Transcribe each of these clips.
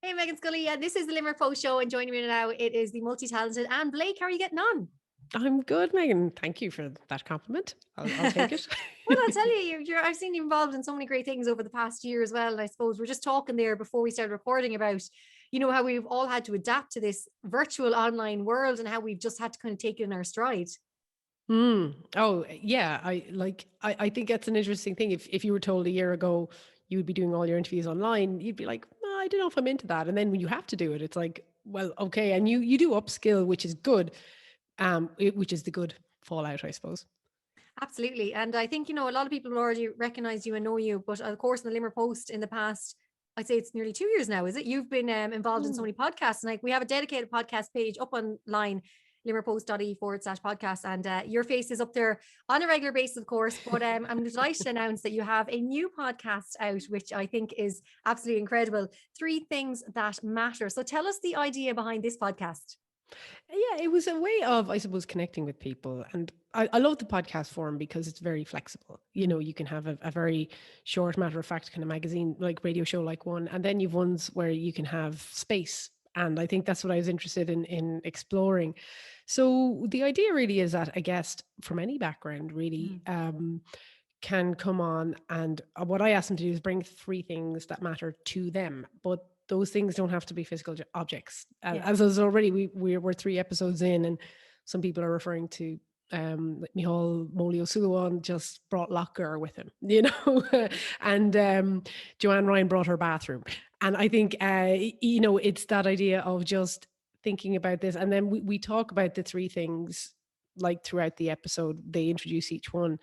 Hey, Meghann, Scully. This is the Limerick Post Show, and joining me now, it is the multi-talented Anne Blake. How are you getting on? I'm good, Megan. Thank you for that compliment. I'll take it. Well, I'll tell you, I've seen you involved in so many great things over the past year as well. And I suppose we're just talking there before we started recording about, how we've all had to adapt to this virtual online world and how we've just had to kind of take it in our stride. Oh, yeah. I think that's an interesting thing. If you were told a year ago you would be doing all your interviews online, you'd be like, "Oh, I don't know if I'm into that." And then when you have to do it, it's like, well, okay. And you do upskill, which is good. Which is the good fallout, I suppose. Absolutely. And I think, a lot of people will already recognize you and know you. But of course, in the Limerick Post in the past, I'd say it's nearly 2 years now, is it? You've been involved in so many podcasts. And like we have a dedicated podcast page up online, limerickpost.ie/podcast. And your face is up there on a regular basis, of course. But I'm delighted to announce that you have a new podcast out, which I think is absolutely incredible. 3 Things That Matter. So tell us the idea behind this podcast. Yeah, it was a way of, I suppose, connecting with people. And I love the podcast form because it's very flexible. You can have a very short, matter of fact kind of magazine, like radio show, like one. And then you've ones where you can have space. And I think that's what I was interested in exploring. So the idea really is that a guest from any background really can come on, and what I ask them to do is bring 3 things that matter to them, but those things don't have to be physical objects. Yeah. As is already, we're 3 episodes in, and some people are referring to like Micheál Molly O'Sullivan just brought locker with him, and Joanne Ryan brought her bathroom. And I think it's that idea of just thinking about this, and then we talk about the 3 things like throughout the episode. They introduce each one,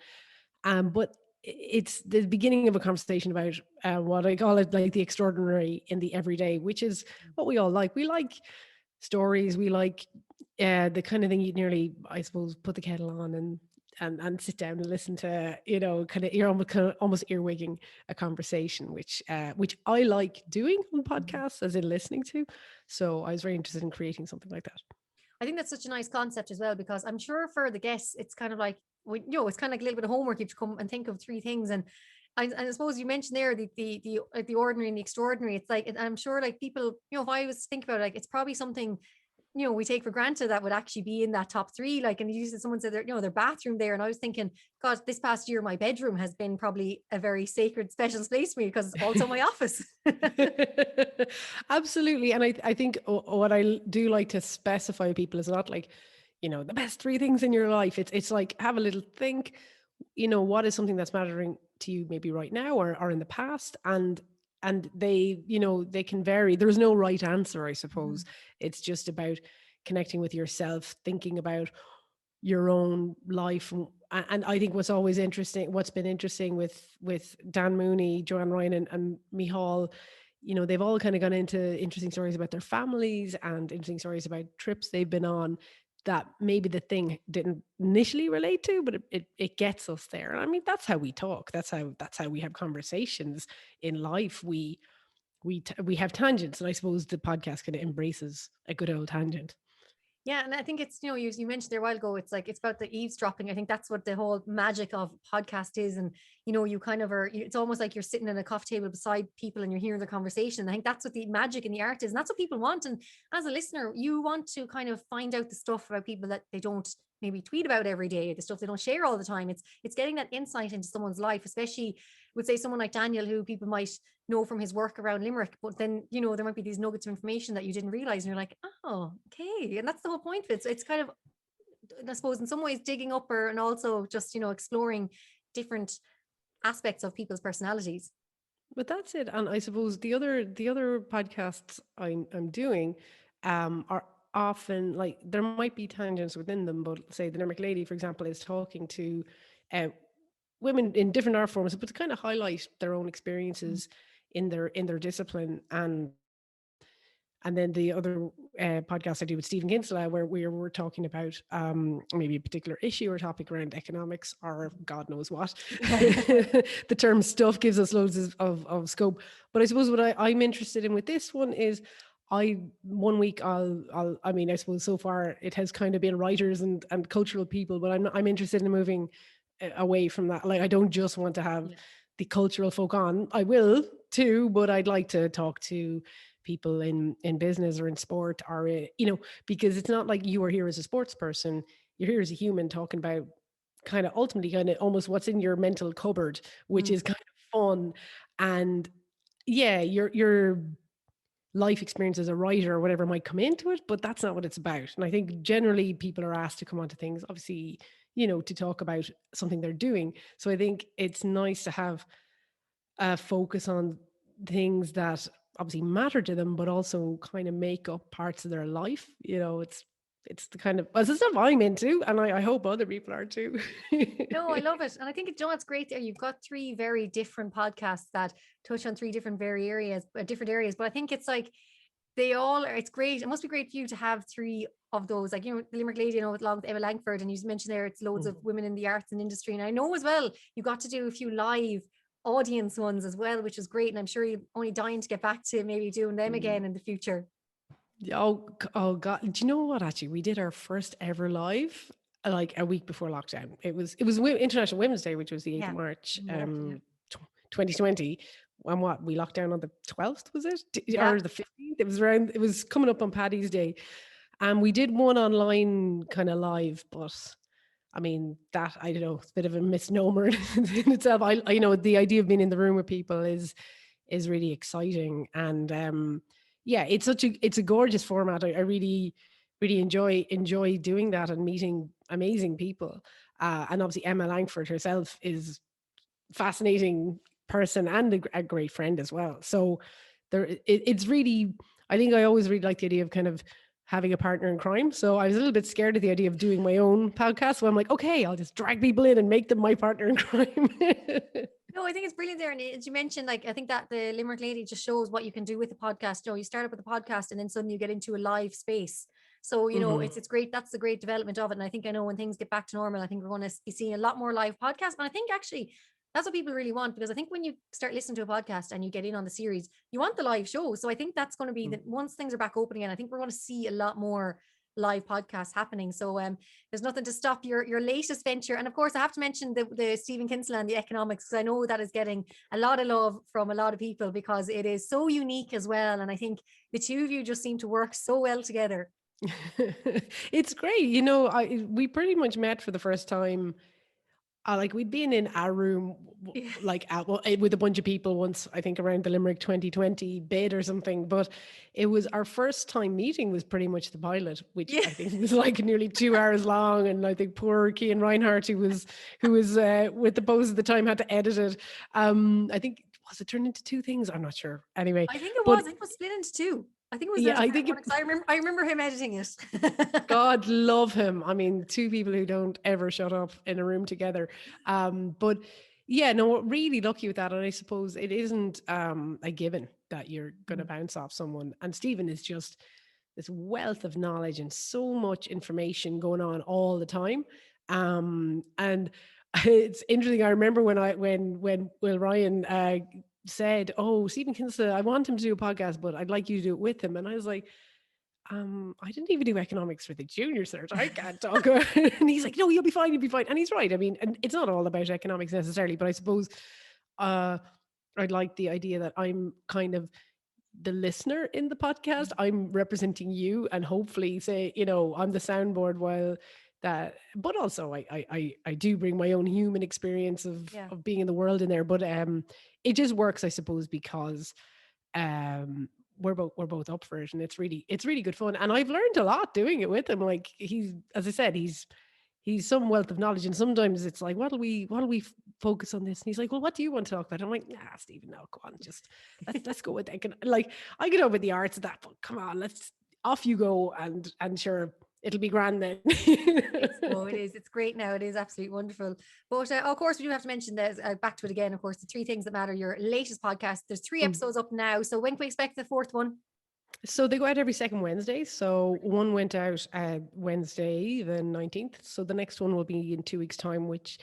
but it's the beginning of a conversation about what I call it, like the extraordinary in the everyday, which is what we all like. We like stories. We like the kind of thing you'd nearly, I suppose, put the kettle on and sit down and listen to, you're almost earwigging a conversation, which I like doing on podcasts, as in listening to. So I was very interested in creating something like that. I think that's such a nice concept as well, because I'm sure for the guests, it's kind of like, it's kind of like a little bit of homework. You have to come and think of 3 things. And I suppose you mentioned there the ordinary and the extraordinary. It's like, and I'm sure like people, if I was to think about it, like it's probably something, we take for granted that would actually be in that top 3. Like, and you said someone said their bathroom there. And I was thinking, God, this past year, my bedroom has been probably a very sacred, special space for me because it's also my office. Absolutely. And I think what I do like to specify to people is not like, the best 3 things in your life. It's like, have a little think, what is something that's mattering to you maybe right now or in the past. And they, they can vary. There's no right answer, I suppose. It's just about connecting with yourself, thinking about your own life. And I think what's been interesting with Dan Mooney, Joanne Ryan and Micheál, they've all kind of gone into interesting stories about their families and interesting stories about trips they've been on that maybe the thing didn't initially relate to, but it gets us there. I mean, that's how we talk. That's how we have conversations in life. We have tangents, and I suppose the podcast kind of embraces a good old tangent. Yeah, and I think it's, you mentioned there a while ago, it's like, it's about the eavesdropping. I think that's what the whole magic of podcast is. And, you kind of are, it's almost like you're sitting at a coffee table beside people and you're hearing the conversation. I think that's what the magic and the art is. And that's what people want. And as a listener, you want to kind of find out the stuff about people that they don't maybe tweet about every day, the stuff they don't share all the time. It's getting that insight into someone's life, especially would say someone like Daniel, who people might know from his work around Limerick, but then, there might be these nuggets of information that you didn't realize. And you're like, oh, okay. And that's the whole point of it. So it's kind of, I suppose, in some ways digging up and also just, exploring different aspects of people's personalities. But that's it. And I suppose the other podcasts I'm doing are often like, there might be tangents within them, but say the Limerick Lady, for example, is talking to women in different art forms, but to kind of highlight their own experiences in their discipline. And then the other podcast I do with Stephen Kinsella, where we're talking about maybe a particular issue or topic around economics or God knows what. The term stuff gives us loads of scope. But I suppose what I'm interested in with this one is, I suppose so far it has kind of been writers and cultural people, but I'm interested in moving away from that. Like, I don't just want to have the cultural folk on. I will too, but I'd like to talk to people in business or in sport or, because it's not like you are here as a sports person, you're here as a human talking about kind of ultimately kind of almost what's in your mental cupboard, which Mm. is kind of fun. And yeah, your life experience as a writer or whatever might come into it, but that's not what it's about. And I think generally people are asked to come onto things, obviously, to talk about something they're doing. So I think it's nice to have a focus on things that obviously matter to them, but also kind of make up parts of their life. It's the kind of, well, it's the stuff I'm into, and I hope other people are too. No, I love it. And I think it's great there. You've got three very different podcasts that touch on three different different areas. But I think it's like they all are, it's great. It must be great for you to have three of those. Like, the Limerick Lady, along with Emma Langford, and you mentioned there it's loads of Mm. women in the arts and industry. And I know as well, you got to do a few live audience ones as well, which is great. And I'm sure you're only dying to get back to maybe doing them Mm. again in the future. Oh God. Do you know what? Actually, we did our first ever live like a week before lockdown. It was International Women's Day, which was the 8th Yeah. of March, Yeah. Yeah. 2020. And what, we locked down on the 12th, was it? Yeah. Or the 15th? It was coming up on Paddy's Day. And we did one online kind of live, but I mean, that, I don't know, it's a bit of a misnomer in itself. The idea of being in the room with people is really exciting. And yeah, it's a gorgeous format. I really, really enjoy doing that and meeting amazing people. And obviously Emma Langford herself is fascinating person and a great friend as well. So it's really, I think I always really like the idea of kind of having a partner in crime. So I was a little bit scared of the idea of doing my own podcast. So I'm like, okay, I'll just drag people in and make them my partner in crime. No, I think it's brilliant there. And as you mentioned, like, I think that the Limerick Lady just shows what you can do with a podcast. You start up with a podcast and then suddenly you get into a live space. So, Mhm. it's great. That's the great development of it. And I know when things get back to normal, I think we're going to be seeing a lot more live podcasts. And I think actually that's what people really want, because I think when you start listening to a podcast and you get in on the series, you want the live show. So I think that's going to be that once things are back open again, I think we're going to see a lot more live podcasts happening. So there's nothing to stop your latest venture. And of course, I have to mention the Stephen Kinsella and the economics, because I know that is getting a lot of love from a lot of people because it is so unique as well. And I think the two of you just seem to work so well together. It's great. We pretty much met for the first time. Like, we'd been in our room, Yeah. like with a bunch of people once, I think around the Limerick 2020 bid or something. But it was our first time meeting was pretty much the pilot, which Yeah. I think was like nearly 2 hours long. And I think poor Cian Reinhardt, who was with the Post at the time, had to edit it. I think, was it turned into two things? I'm not sure. Anyway, I think it but was. I think it was split into two. I think it was yeah, there's I part think one, it. 'cause I remember him editing it. God love him. I mean, two people who don't ever shut up in a room together. But yeah, no, we're really lucky with that. And I suppose it isn't a given that you're going to Mm. bounce off someone. And Stephen is just this wealth of knowledge and so much information going on all the time. And it's interesting. I remember when Will Ryan said, "Oh, Stephen Kinsella, I want him to do a podcast, but I'd like you to do it with him." And I was like, I didn't even do economics for the junior cert. I can't talk about it. And he's like, no, you'll be fine. You'll be fine. And he's right. I mean, and it's not all about economics necessarily, but I suppose uh, I'd like the idea that I'm kind of the listener in the podcast. I'm representing you and hopefully say, I'm the soundboard while that, but also I do bring my own human experience of, Yeah. of being in the world in there. But it just works, I suppose, because we're both up for it, and it's really good fun, and I've learned a lot doing it with him. Like, he's, as I said, he's some wealth of knowledge, and sometimes it's like, what'll we focus on this, and he's like, well, what do you want to talk about? I'm like, nah, Stephen, no, go on, just let's go with that. Like, I get over the arts of that, but come on, let's, off you go, and sure, it'll be grand then. It is. It's great now. It is absolutely wonderful. But of course, we do have to mention that back to it again. Of course, the three things that matter. Your latest podcast. There's three Mm. episodes up now. So when can we expect the fourth one? So they go out every second Wednesday. So one went out Wednesday, the 19th. So the next one will be in 2 weeks' time, which,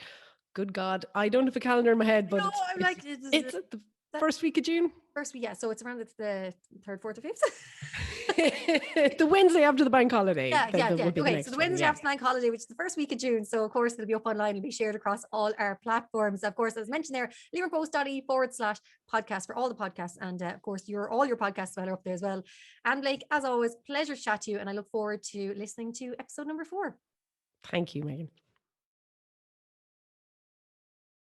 good God, I don't have a calendar in my head, but No, it's I'm it's like, this is it's it. at the First week of June. First week, yeah. So it's around the 3rd, 4th, or 5th. The Wednesday after the bank holiday. Yeah. Will be the Okay, next so the one, Wednesday yeah. after bank holiday, which is the first week of June. So of course it'll be up online. It'll be shared across all our platforms. Of course, as mentioned there, limerickpost.ie/podcast for all the podcasts, and of course all your podcasts are up there as well. And Blake, as always, pleasure to chat to you, and I look forward to listening to episode number 4. Thank you, Meghann.